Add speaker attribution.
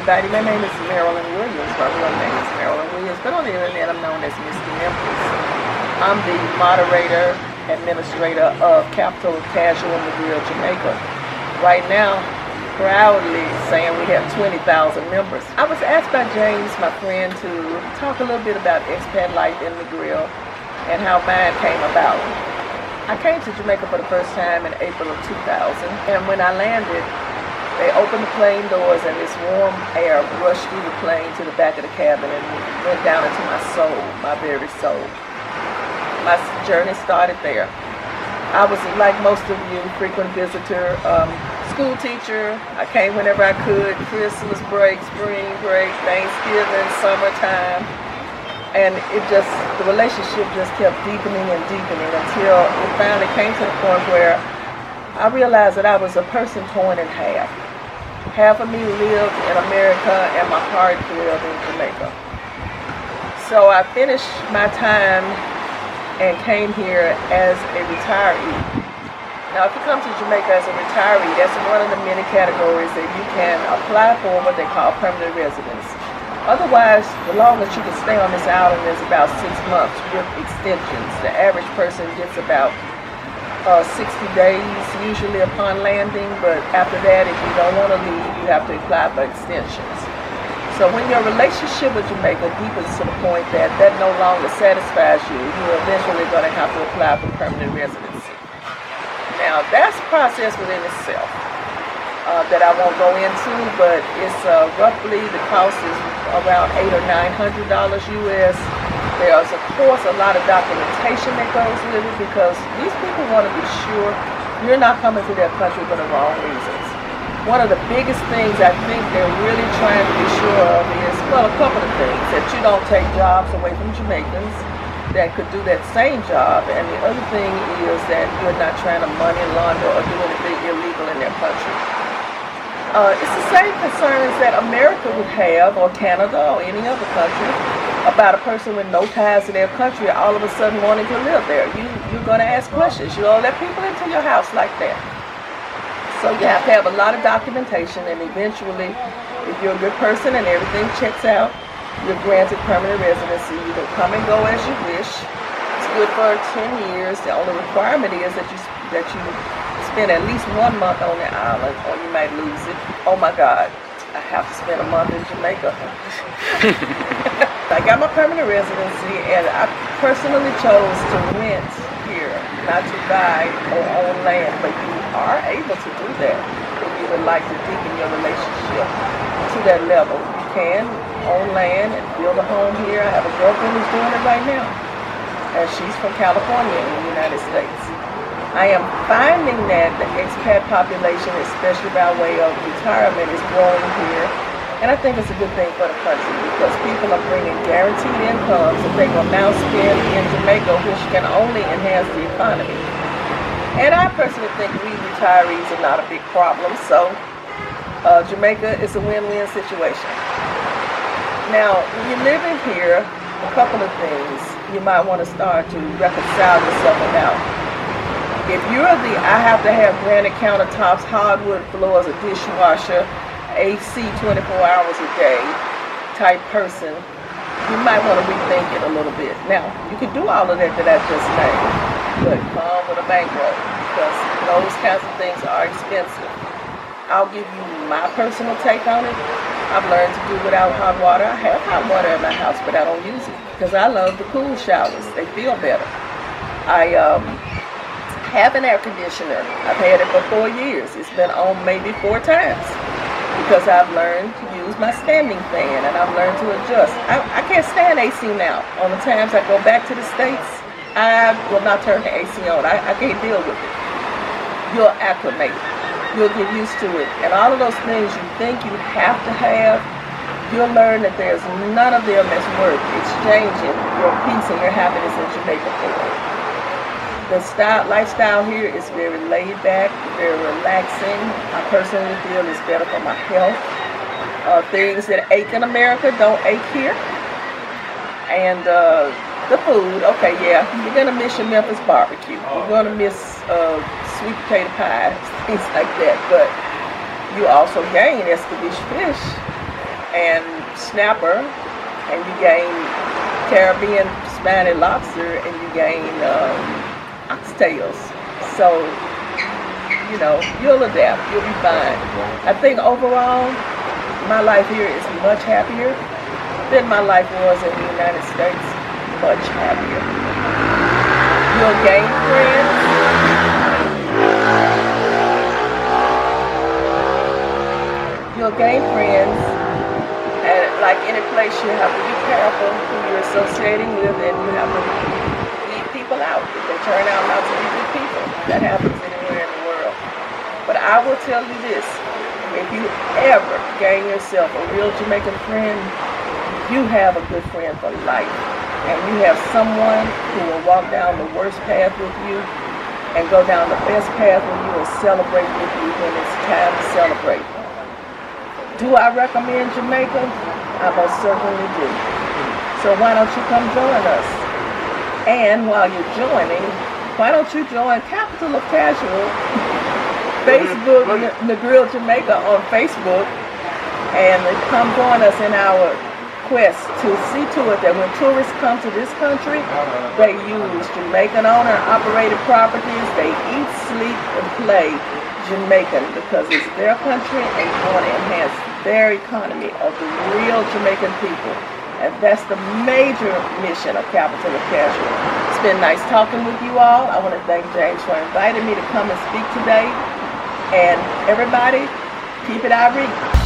Speaker 1: everybody. My name is Marilyn Williams. My real name is Marilyn Williams, but on the internet I'm known as Misty Memphis. I'm the moderator, administrator of Capital Casual in the Grill, Jamaica. Right now, proudly saying we have 20,000 members. I was asked by James, my friend, to talk a little bit about expat life in the grill and how mine came about. I came to Jamaica for the first time in April of 2000, and when I landed, they opened the plane doors and this warm air rushed through the plane to the back of the cabin and went down into my soul, my very soul. My journey started there. I was, like most of you, frequent visitor, school teacher. I came whenever I could, Christmas break, spring break, Thanksgiving, summertime. And the relationship just kept deepening and deepening until it finally came to the point where I realized that I was a person torn in half. Half of me lived in America and my heart lived in Jamaica. So I finished my time and came here as a retiree. Now if you come to Jamaica as a retiree, that's one of the many categories that you can apply for what they call permanent residence. Otherwise, the longest you can stay on this island is about 6 months with extensions. The average person gets about 60 days usually upon landing, but after that, if you don't want to leave, you have to apply for extensions. So when your relationship with Jamaica deepens to the point that that no longer satisfies you, you're eventually going to have to apply for permanent residency. Now that's a process within itself that I won't go into, but it's roughly, the cost is around $800 or $900 US. There's, of course, a lot of documentation that goes with it because these people want to be sure you're not coming to their country for the wrong reasons. One of the biggest things I think they're really trying to be sure of is, well, a couple of things. That you don't take jobs away from Jamaicans that could do that same job. And the other thing is that you're not trying to money launder or do anything illegal in their country. It's the same concerns that America would have, or Canada, or any other country, about a person with no ties to their country all of a sudden wanting to live there. You're going to ask questions. You don't let people into your house like that. So you have to have a lot of documentation, and eventually, if you're a good person and everything checks out, you're granted permanent residency. You can come and go as you wish. It's good for 10 years. The only requirement is that you spend at least 1 month on the island, or you might lose it. Oh my God, I have to spend a month in Jamaica. I got my permanent residency, and I personally chose to rent here, not to buy or own land, but you are able to do that if you would like to deepen your relationship to that level. You can own land and build a home here. I have a girlfriend who's doing it right now, and she's from California in the United States. I am finding that the expat population, especially by way of retirement, is growing here. And I think it's a good thing for the country because people are bringing guaranteed incomes that they will now spend in Jamaica, which can only enhance the economy. And I personally think we retirees are not a big problem, so Jamaica is a win-win situation. Now, when you're living here, a couple of things you might want to start to reconcile yourself about. If you're I have to have granite countertops, hardwood floors, a dishwasher, AC 24 hours a day type person, you might want to rethink it a little bit. Now, you can do all of that I just named, but come with a bankroll because those kinds of things are expensive. I'll give you my personal take on it. I've learned to do without hot water. I have hot water in my house, but I don't use it because I love the cool showers. They feel better. I have an air conditioner. I've had it for 4 years. It's been on maybe 4 times because I've learned to use my standing fan and I've learned to adjust. I can't stand AC now. On the times I go back to the States, I will not turn the AC on. I can't deal with it. You'll acclimate. You'll get used to it. And all of those things you think you have to have, you'll learn that there's none of them that's worth exchanging your peace and your happiness in Jamaica for. The lifestyle here is very laid back, very relaxing. I personally feel it's better for my health. Things that ache in America don't ache here. And the food, okay, yeah, you're going to miss your Memphis barbecue. You're going to miss sweet potato pies, things like that. But you also gain escabeche fish and snapper, and you gain Caribbean spiny lobster, and you gain oxtails. So, you know, you'll adapt, you'll be fine. I think overall, my life here is much happier than my life was in the United States. Much happier. You'll gain friends. You'll gain friends. And like any place, you have to be careful who you're associating with, and you have to weed people out if they turn out not to be good people. That happens anywhere in the world. But I will tell you this, if you ever gain yourself a real Jamaican friend, you have a good friend for life. And you have someone who will walk down the worst path with you and go down the best path with you and celebrate with you when it's time to celebrate. Do I recommend Jamaica? I most certainly do. So why don't you come join us? And while you're joining, why don't you join Capital of Casual, Facebook, Negril Jamaica on Facebook, and come join us in our quest to see to it that when tourists come to this country, they use Jamaican owner-operated properties. They eat, sleep, and play Jamaican because it's their country and you want to enhance their economy of the real Jamaican people. And that's the major mission of Capital of Casual. It's been nice talking with you all. I want to thank James for inviting me to come and speak today. And everybody, keep it Irie.